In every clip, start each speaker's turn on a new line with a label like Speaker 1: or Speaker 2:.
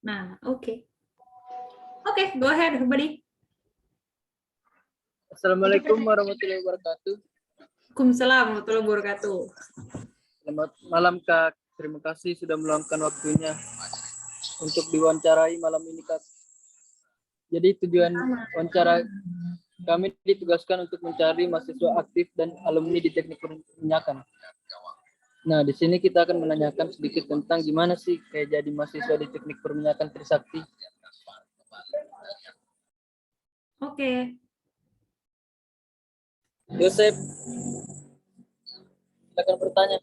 Speaker 1: Nah, oke. Oke, go ahead everybody.
Speaker 2: Assalamualaikum warahmatullahi wabarakatuh.
Speaker 1: Waalaikumsalam warahmatullahi wabarakatuh.
Speaker 2: Selamat malam Kak. Terima kasih sudah meluangkan waktunya untuk diwawancarai malam ini Kak. Jadi tujuan wawancara kami ditugaskan untuk mencari mahasiswa aktif dan alumni di teknik perminyakan. Nah, di sini kita akan menanyakan sedikit tentang gimana sih kayak jadi mahasiswa di teknik perminyakan Trisakti.
Speaker 1: Oke.
Speaker 2: Yosep, silakan bertanya.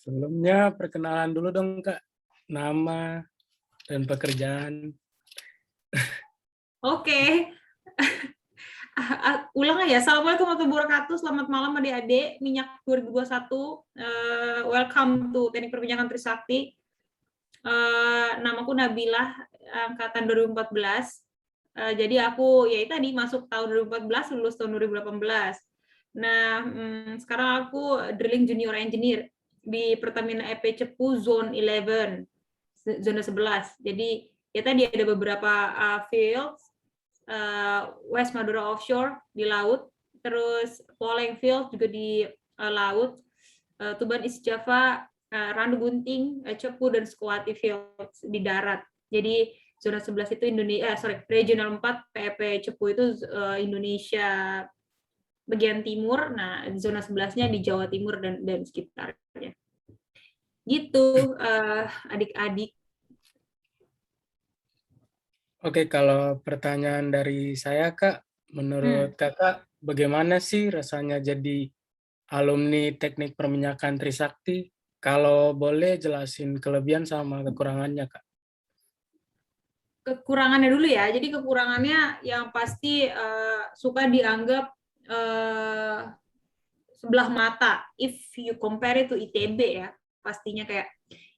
Speaker 3: Sebelumnya perkenalan dulu dong Kak, nama dan pekerjaan.
Speaker 1: Oke. Ulang ya. Assalamualaikum warahmatullahi wabarakatuh. Selamat malam adik-adik. Minyak 2021. Welcome to Teknik Perminyakan Trisakti. Namaku Nabilah, angkatan 2014. Jadi aku ya tadi masuk tahun 2014, lulus tahun 2018. Nah, sekarang aku drilling junior engineer di Pertamina EP Cepu Zone 11, zona 11. Jadi ya tadi ada beberapa fields, West Madura Offshore di laut, terus Poleng Field juga di laut, Tuban East Java, Randu Gunting, Cepu, dan Sekuati Fields di darat. Jadi zona 11 itu regional 4 PEP Cepu itu Indonesia bagian timur, nah zona 11-nya di Jawa Timur dan sekitarnya. Gitu, adik-adik.
Speaker 3: Oke, kalau pertanyaan dari saya Kak, menurut Kakak bagaimana sih rasanya jadi alumni teknik perminyakan Trisakti? Kalau boleh jelasin kelebihan sama kekurangannya Kak.
Speaker 1: Kekurangannya dulu ya, jadi kekurangannya yang pasti suka dianggap sebelah mata if you compare it to ITB ya, pastinya kayak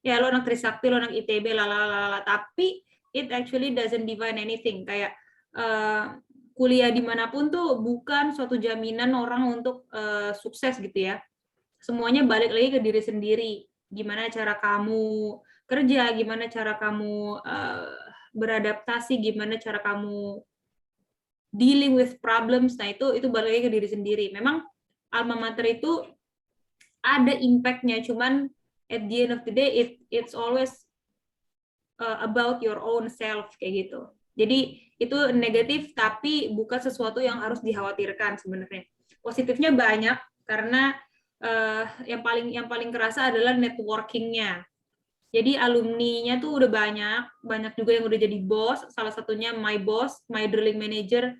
Speaker 1: ya lo anak Trisakti, lo anak ITB, lalala, tapi it actually doesn't define anything. Kayak kuliah dimanapun tuh bukan suatu jaminan orang untuk sukses gitu ya. Semuanya balik lagi ke diri sendiri. Gimana cara kamu kerja, gimana cara kamu beradaptasi, gimana cara kamu dealing with problems. Nah, itu balik lagi ke diri sendiri. Memang alma mater itu ada impact-nya, cuman at the end of the day it's always about your own self kayak gitu. Jadi itu negatif tapi bukan sesuatu yang harus dikhawatirkan sebenarnya. Positifnya banyak karena yang paling kerasa adalah networking-nya. Jadi alumni-nya tuh udah banyak juga yang udah jadi bos. Salah satunya my boss, my drilling manager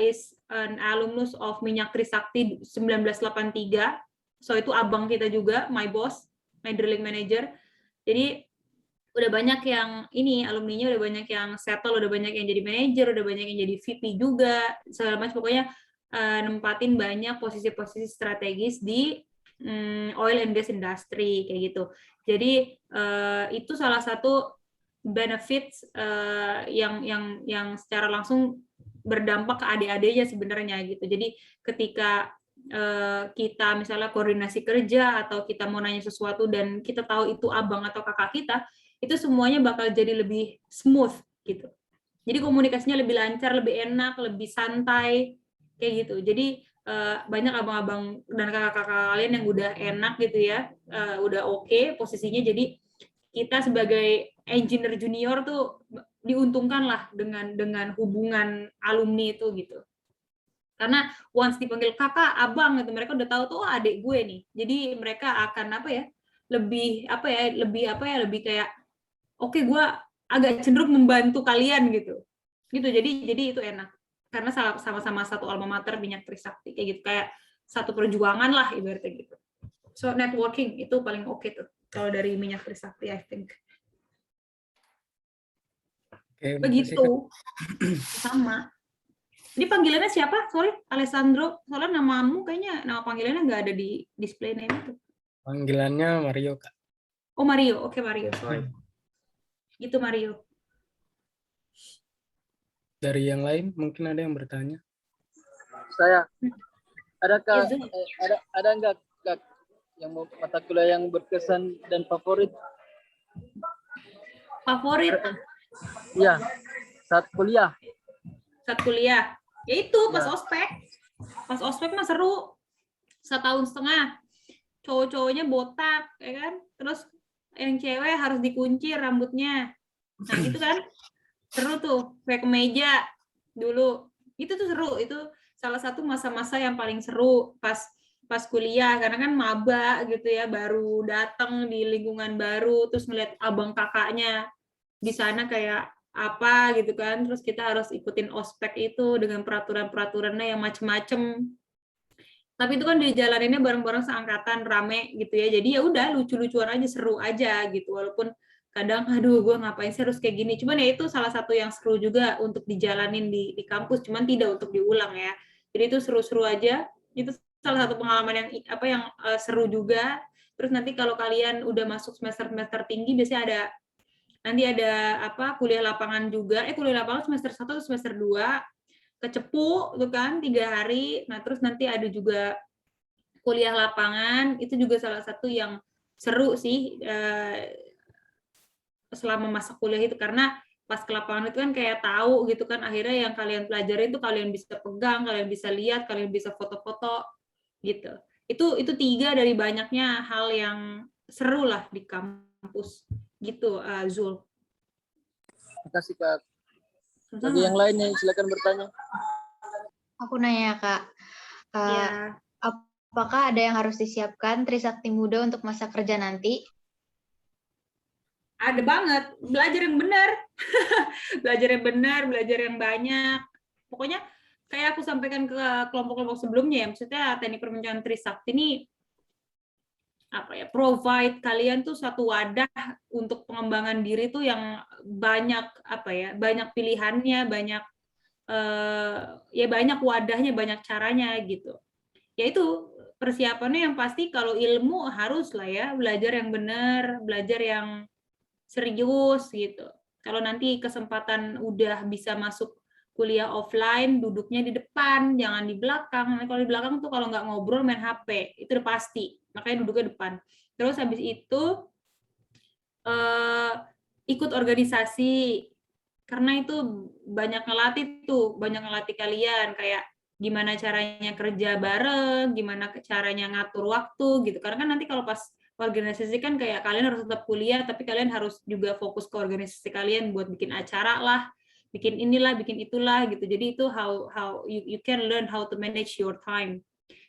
Speaker 1: is an alumnus of Minyak Trisakti 1983. So itu abang kita juga, my boss, my drilling manager. Jadi udah banyak yang alumninya udah banyak yang settle, udah banyak yang jadi manajer, udah banyak yang jadi VP juga, segala macam, pokoknya nempatin banyak posisi-posisi strategis di oil and gas industry kayak gitu. Jadi itu salah satu benefits yang secara langsung berdampak ke adik-adiknya sebenarnya gitu. Jadi ketika kita misalnya koordinasi kerja atau kita mau nanya sesuatu dan kita tahu itu abang atau kakak kita, itu semuanya bakal jadi lebih smooth gitu. Jadi komunikasinya lebih lancar, lebih enak, lebih santai kayak gitu. Jadi banyak abang-abang dan kakak-kakak kalian yang udah enak gitu ya, udah oke posisinya. Jadi kita sebagai engineer junior tuh diuntungkan lah dengan hubungan alumni itu gitu. Karena once dipanggil kakak, abang gitu, mereka udah tahu tuh oh, adik gue nih. Jadi mereka akan lebih kayak oke, gue agak cenderung membantu kalian gitu. Jadi itu enak. Karena sama-sama satu alma mater Minyak Trisakti kayak gitu, kayak satu perjuangan lah ibaratnya gitu. So networking itu paling oke tuh kalau dari Minyak Trisakti, I think.
Speaker 3: Oke,
Speaker 1: Begitu. Sama. Jadi panggilannya siapa? Sorry, Alessandro. Soalnya namamu kayaknya nama panggilannya nggak ada di display name itu.
Speaker 3: Panggilannya Mario Kak.
Speaker 1: Oh Mario, oke Mario. Sorry. Gitu Mario.
Speaker 3: Dari yang lain mungkin ada yang bertanya?
Speaker 2: Saya, ada nggak Kak yang mau mata kuliah yang berkesan dan favorit?
Speaker 1: Favorit
Speaker 2: Iya, saat kuliah.
Speaker 1: saat kuliah. Ya itu pas
Speaker 2: Ya.
Speaker 1: ospek. Pas ospek mah seru. 1,5 tahun. Cowok-cowoknya botak, ya kan? Terus yang cewek harus dikunci rambutnya. Nah, gitu kan? Seru tuh, kayak kemeja dulu. Itu tuh seru, itu salah satu masa-masa yang paling seru pas kuliah, karena kan maba gitu ya, baru datang di lingkungan baru, terus ngeliat abang kakaknya di sana kayak apa gitu kan, terus kita harus ikutin ospek itu dengan peraturan-peraturannya yang macem-macem. Tapi itu kan dijalaninnya bareng-bareng seangkatan, rame gitu ya, jadi ya udah lucu-lucuan aja, seru aja gitu, walaupun kadang aduh gue ngapain sih harus kayak gini, cuman ya itu salah satu yang seru juga untuk dijalanin di kampus, cuman tidak untuk diulang ya, jadi itu seru-seru aja, itu salah satu pengalaman yang seru juga. Terus nanti kalau kalian udah masuk semester tinggi biasanya ada kuliah lapangan juga, kuliah lapangan semester 1 atau semester 2 ke Cepu tuh kan 3 hari. Nah, terus nanti ada juga kuliah lapangan, itu juga salah satu yang seru sih selama masa kuliah itu, karena pas ke lapangan itu kan kayak tahu gitu kan, akhirnya yang kalian pelajari itu kalian bisa pegang, kalian bisa lihat, kalian bisa foto-foto gitu. Itu 3 dari banyaknya hal yang seru lah di kampus gitu, Zul.
Speaker 2: Terima kasih, Kak. Bagi
Speaker 1: Sama.
Speaker 2: yang lainnya silakan bertanya.
Speaker 4: Aku nanya, Kak.
Speaker 1: Ya.
Speaker 4: Apakah ada yang harus disiapkan Trisakti Muda untuk masa kerja nanti?
Speaker 1: Ada banget, belajar yang benar. Belajar yang benar, belajar yang banyak. Pokoknya kayak aku sampaikan ke kelompok-kelompok sebelumnya ya, maksudnya teknik perpecahan Trisakti ini provide kalian tuh satu wadah untuk pengembangan diri tuh yang banyak banyak pilihannya, banyak banyak wadahnya, banyak caranya gitu. Yaitu persiapannya yang pasti kalau ilmu harus lah ya, belajar yang benar, belajar yang serius gitu. Kalau nanti kesempatan udah bisa masuk kuliah offline, duduknya di depan, jangan di belakang. Nah, kalau di belakang tuh kalau nggak ngobrol main HP, itu udah pasti. Makanya duduknya depan. Terus habis itu ikut organisasi, karena itu banyak ngelatih kalian kayak gimana caranya kerja bareng, gimana caranya ngatur waktu gitu. Karena kan nanti kalau pas organisasi kan kayak kalian harus tetap kuliah, tapi kalian harus juga fokus ke organisasi kalian buat bikin acara lah, bikin inilah, bikin itulah gitu. Jadi itu how you can learn how to manage your time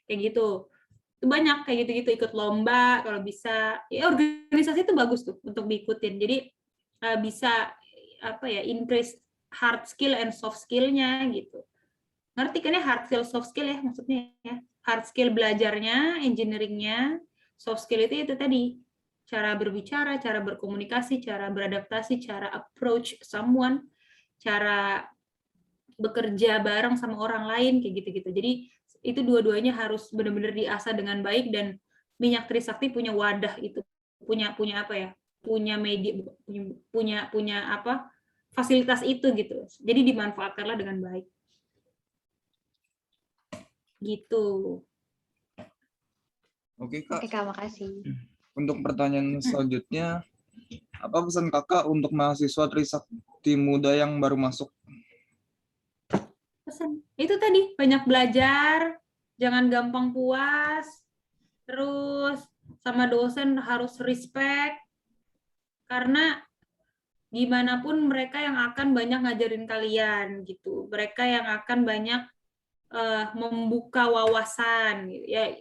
Speaker 1: kayak gitu. Itu banyak kayak gitu-gitu, ikut lomba kalau bisa. Ya organisasi itu bagus tuh untuk diikutin. Jadi bisa increase hard skill and soft skill-nya gitu. Ngerti kan ya hard skill soft skill ya maksudnya ya. Hard skill belajarnya, engineering-nya, soft skill itu tadi. Cara berbicara, cara berkomunikasi, cara beradaptasi, cara approach someone, cara bekerja bareng sama orang lain kayak gitu-gitu. Jadi itu dua-duanya harus benar-benar diasah dengan baik, dan Minyak Trisakti punya wadah itu, punya apa ya? Punya media, punya fasilitas itu gitu. Jadi dimanfaatkanlah dengan baik. Gitu.
Speaker 5: Oke, Kak.
Speaker 4: Oke, Kak, makasih.
Speaker 5: Untuk pertanyaan selanjutnya, apa pesan Kakak untuk mahasiswa Trisakti Muda yang baru masuk?
Speaker 1: Pesan itu tadi, banyak belajar, jangan gampang puas, terus sama dosen harus respect, karena gimana pun mereka yang akan banyak ngajarin kalian gitu, mereka yang akan banyak membuka wawasan gitu. Ya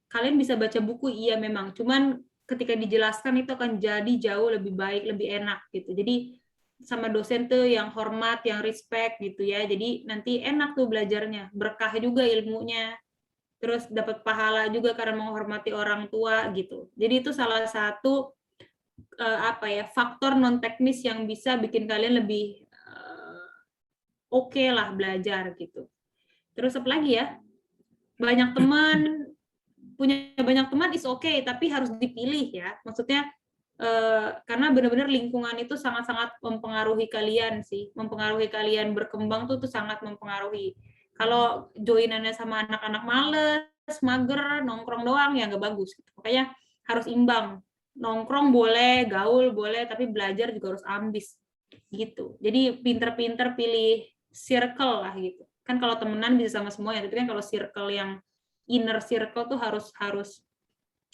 Speaker 1: kalian bisa baca buku, iya memang, cuman ketika dijelaskan itu akan jadi jauh lebih baik, lebih enak gitu. Jadi sama dosen tuh yang hormat, yang respect gitu ya, jadi nanti enak tuh belajarnya, berkah juga ilmunya, terus dapat pahala juga karena menghormati orang tua gitu. Jadi itu salah satu faktor non teknis yang bisa bikin kalian lebih oke lah belajar gitu. Terus apa lagi ya, banyak teman, punya banyak teman is okay, tapi harus dipilih ya, maksudnya karena benar-benar lingkungan itu sangat-sangat mempengaruhi kalian sih, mempengaruhi kalian berkembang tuh sangat mempengaruhi. Kalau joinannya sama anak-anak males, mager, nongkrong doang ya nggak bagus. Makanya harus imbang. nongkrong boleh, gaul boleh, tapi belajar juga harus ambis gitu. Jadi pinter-pinter pilih circle lah gitu. Kan kalau temenan bisa sama semuanya, tapi kan kalau circle yang inner circle tuh harus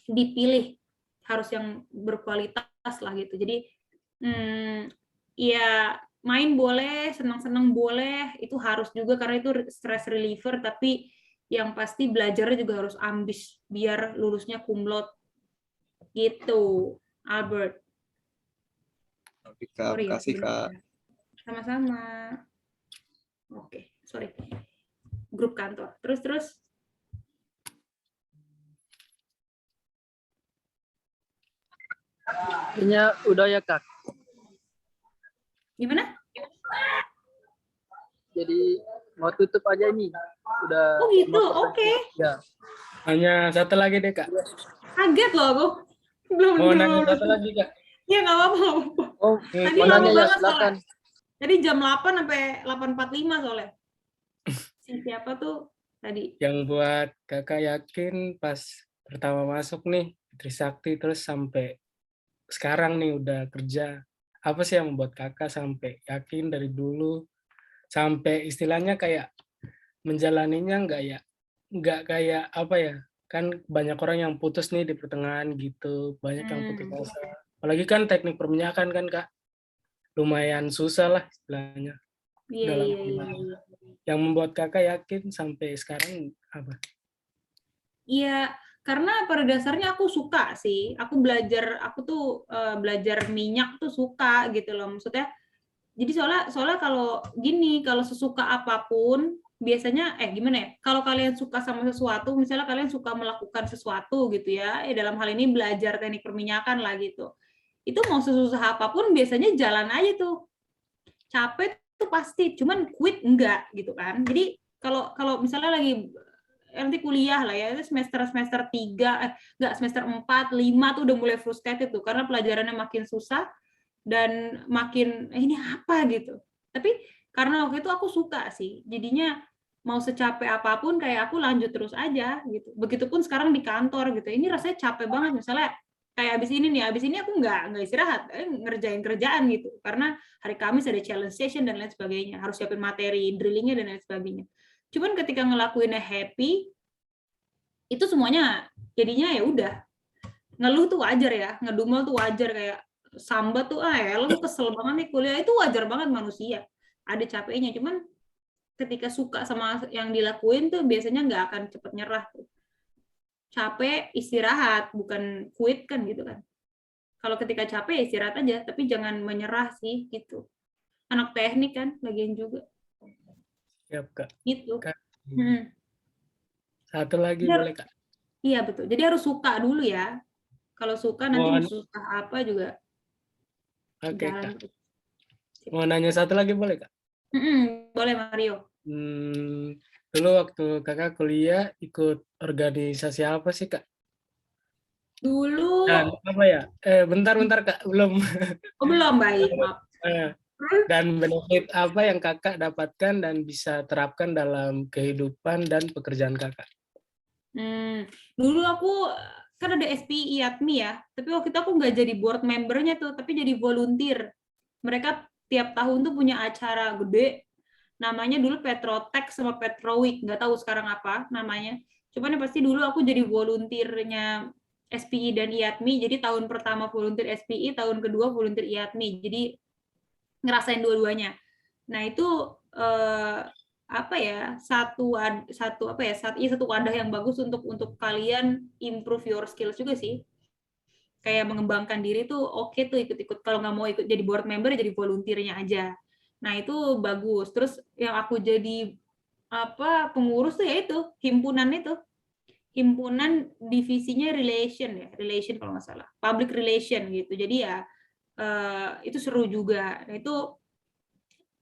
Speaker 1: dipilih, harus yang berkualitas lah gitu. Jadi ya main boleh, senang-senang boleh, itu harus juga karena itu stress reliever, tapi yang pasti belajarnya juga harus ambis biar lulusnya cum laude gitu. Albert.
Speaker 5: Oke, Kak,
Speaker 1: Sorry ya,
Speaker 5: makasih, Kak.
Speaker 1: sama-sama. Oke, sorry. Grup kantor. Terus.
Speaker 2: Kayaknya udah ya Kak.
Speaker 1: Gimana?
Speaker 2: Jadi mau tutup aja ini. Udah.
Speaker 1: Oh gitu, oke.
Speaker 2: Ya.
Speaker 3: Hanya satu lagi deh Kak.
Speaker 1: Kaget loh aku. Belum.
Speaker 3: Mau nanya satu lagi Kak.
Speaker 1: Ya nggak apa-apa.
Speaker 2: Oh,
Speaker 1: Tadi
Speaker 2: mau
Speaker 1: lama
Speaker 2: nanya ya,
Speaker 1: banget
Speaker 2: silakan.
Speaker 1: soalnya. Tadi jam 8 sampai 8.45 soalnya. Siapa tuh tadi?
Speaker 3: Yang buat Kakak yakin pas pertama masuk nih Trisakti terus sampai sekarang nih udah kerja. Apa sih yang membuat Kakak sampai yakin dari dulu sampai istilahnya kayak menjalaninya nggak kayak apa ya, kan banyak orang yang putus nih di pertengahan gitu, banyak yang putus asa. Apalagi kan teknik perminyakan kan Kak, lumayan susah lah istilahnya.
Speaker 1: Iya.
Speaker 3: Yang membuat Kakak yakin sampai sekarang apa?
Speaker 1: Iya, karena pada dasarnya aku suka sih. Aku tuh belajar minyak tuh suka gitu loh. Maksudnya, jadi soalnya kalau gini, kalau sesuka apapun, biasanya gimana ya? Kalau kalian suka sama sesuatu, misalnya kalian suka melakukan sesuatu gitu ya, dalam hal ini belajar teknik perminyakan lah gitu. Itu mau sesusah apapun biasanya jalan aja tuh. Capek tuh pasti, cuman quit enggak gitu kan. Jadi kalau misalnya lagi nanti kuliah lah ya, itu semester 3, semester 4, 5 tuh udah mulai frustrated tuh karena pelajarannya makin susah dan makin ini apa gitu. Tapi karena waktu itu aku suka sih, jadinya mau secapek apapun kayak aku lanjut terus aja gitu. Begitupun sekarang di kantor gitu. Ini rasanya capek banget misalnya kayak abis ini aku nggak istirahat, ngerjain kerjaan gitu. Karena hari Kamis ada challenge session dan lain sebagainya, harus siapin materi, drillingnya dan lain sebagainya. Cuman ketika ngelakuinnya happy, itu semuanya jadinya ya udah. Ngeluh tuh wajar ya, ngedumel tuh wajar, kayak sambat tuh lu kesel banget nih kuliah, itu wajar banget manusia. Ada capeknya, cuman ketika suka sama yang dilakuin tuh biasanya nggak akan cepet nyerah tuh. Capek istirahat, bukan quit kan gitu kan. Kalau ketika capek istirahat aja, tapi jangan menyerah sih gitu. Anak teknik kan lagian juga.
Speaker 3: Siap Kak.
Speaker 1: Gitu.
Speaker 3: Kak. Satu lagi
Speaker 1: Jadi,
Speaker 3: boleh Kak?
Speaker 1: Iya betul. Jadi harus suka dulu ya. Kalau suka nanti susah apa juga.
Speaker 3: Oke
Speaker 1: jalan.
Speaker 3: Kak. Mau nanya satu lagi boleh Kak?
Speaker 1: Boleh Mario.
Speaker 3: Dulu waktu Kakak kuliah ikut organisasi apa sih Kak?
Speaker 1: Dulu.
Speaker 3: Dan apa ya? Bentar Kak, belum.
Speaker 1: Oh belum, baik. Maaf.
Speaker 3: Dan benefit apa yang Kakak dapatkan dan bisa terapkan dalam kehidupan dan pekerjaan Kakak?
Speaker 1: Dulu aku kan ada SPI IATMI ya, tapi waktu itu aku nggak jadi board membernya tuh, tapi jadi volunteer. Mereka tiap tahun tuh punya acara gede, namanya dulu Petrotech sama Petroweek, nggak tahu sekarang apa namanya. Cuman yang pasti dulu aku jadi volunteernya SPI dan IATMI, jadi tahun pertama volunteer SPI, tahun kedua volunteer IATMI, jadi ngerasain dua-duanya. Nah itu satu wadah yang bagus untuk kalian improve your skills juga sih. Kayak mengembangkan diri tuh oke tuh ikut-ikut, kalau nggak mau ikut jadi board member jadi volunteernya aja. Nah itu bagus. Terus yang aku jadi pengurus tuh ya itu himpunan divisinya relation kalau nggak salah, public relation gitu. Jadi ya itu seru juga. Nah itu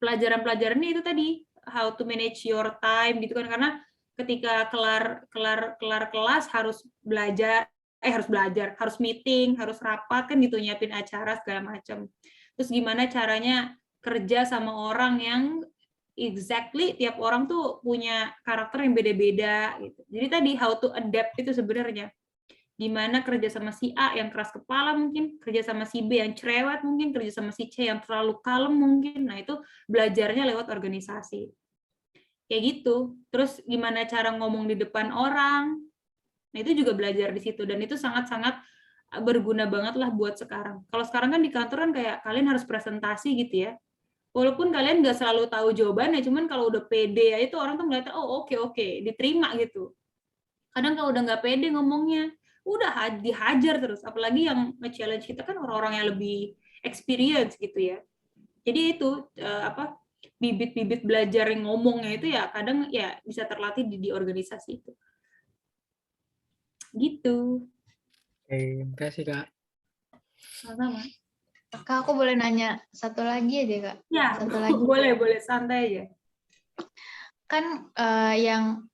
Speaker 1: pelajaran-pelajarannya itu tadi how to manage your time gitu kan, karena ketika kelar kelas harus meeting, harus rapat kan gitu, nyiapin acara segala macam. Terus gimana caranya kerja sama orang yang exactly tiap orang tuh punya karakter yang beda-beda gitu. Jadi tadi how to adapt itu sebenarnya Gimana kerja sama si A yang keras kepala mungkin, kerja sama si B yang cerewet mungkin, kerja sama si C yang terlalu kalem mungkin. Nah, itu belajarnya lewat organisasi. Kayak gitu. Terus gimana cara ngomong di depan orang. Nah, itu juga belajar di situ dan itu sangat-sangat berguna banget lah buat sekarang. Kalau sekarang kan di kantor kan kayak kalian harus presentasi gitu ya. Walaupun kalian nggak selalu tahu jawabannya, cuman kalau udah pede ya itu orang tuh ngeliatnya, oh oke, diterima gitu. Kadang kalau udah nggak pede ngomongnya, udah dihajar terus. Apalagi yang nge-challenge kita kan orang-orang yang lebih experience gitu ya. Jadi itu bibit-bibit belajar yang ngomongnya itu ya kadang ya bisa terlatih di organisasi itu. Gitu.
Speaker 3: Oke, terima kasih Kak.
Speaker 1: Sama-sama.
Speaker 4: Kak, aku boleh nanya satu lagi aja, Kak?
Speaker 1: Ya,
Speaker 4: Satu lagi.
Speaker 1: boleh, santai aja.
Speaker 4: Kan yang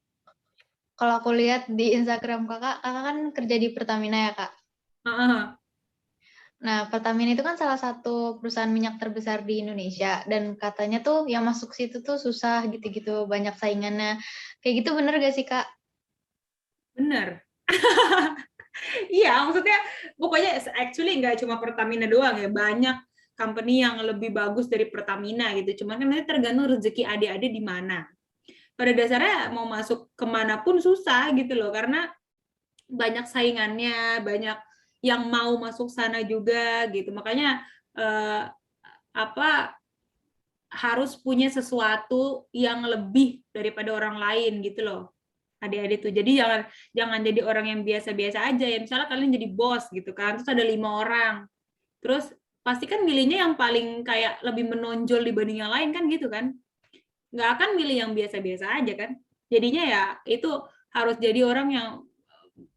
Speaker 4: kalau aku lihat di Instagram kakak kan kerja di Pertamina ya, Kak? Nah, Pertamina itu kan salah satu perusahaan minyak terbesar di Indonesia, dan katanya tuh yang masuk situ tuh susah gitu-gitu, banyak saingannya. Kayak gitu bener gak sih, Kak?
Speaker 1: Bener. Iya, maksudnya pokoknya actually nggak cuma Pertamina doang ya, banyak company yang lebih bagus dari Pertamina gitu. Cuman kan nanti tergantung rezeki adik-adik di mana. Pada dasarnya mau masuk kemanapun susah gitu loh, karena banyak saingannya, banyak yang mau masuk sana juga gitu. Makanya harus punya sesuatu yang lebih daripada orang lain gitu loh. Adik-adik tuh. Jadi jangan jadi orang yang biasa-biasa aja ya. Misalnya kalian jadi bos gitu kan, terus ada 5 orang. Terus pasti kan milihnya yang paling kayak lebih menonjol dibanding yang lain kan gitu kan. Nggak akan milih yang biasa-biasa aja kan. Jadinya ya itu harus jadi orang yang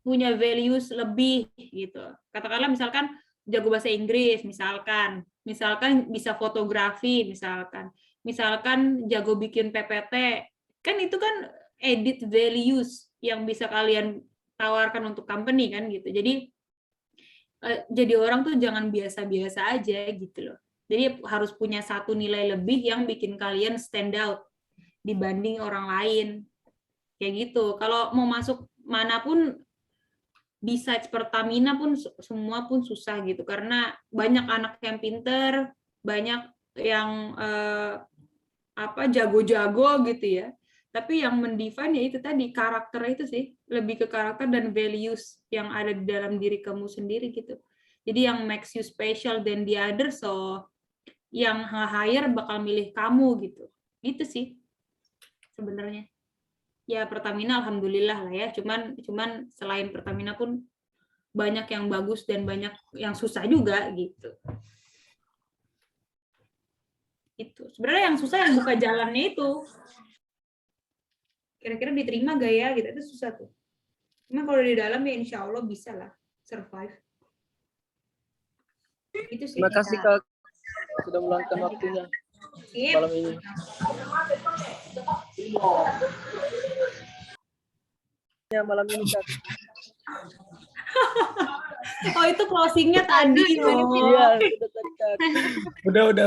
Speaker 1: punya values lebih gitu. Katakanlah misalkan jago bahasa Inggris misalkan bisa fotografi misalkan jago bikin PPT. Kan itu kan edit values yang bisa kalian tawarkan untuk company kan gitu. Jadi orang tuh jangan biasa-biasa aja gitu loh. Jadi harus punya satu nilai lebih yang bikin kalian stand out dibanding orang lain. Kayak gitu. Kalau mau masuk manapun besides Pertamina pun semua pun susah gitu karena banyak anak yang pinter, banyak yang jago-jago gitu ya. Tapi yang mendefine ya itu tadi karakter itu sih, lebih ke karakter dan values yang ada di dalam diri kamu sendiri gitu. Jadi yang makes you special than the other, so yang hire bakal milih kamu gitu. Gitu sih sebenarnya. Ya Pertamina alhamdulillah lah ya. Cuman selain Pertamina pun banyak yang bagus dan banyak yang susah juga gitu. Itu sebenarnya yang susah yang buka jalannya itu. Kira-kira diterima gak ya gitu, itu susah tuh. Cuma kalau di dalam ya insya Allah bisa lah survive. Itu sih.
Speaker 2: Terima kasih Kak sudah meluangkan waktunya malam ini. Ya, malam ini Kak.
Speaker 1: Oh itu closingnya tadi loh.
Speaker 2: Iya, sudah tadi Kak.
Speaker 3: Udah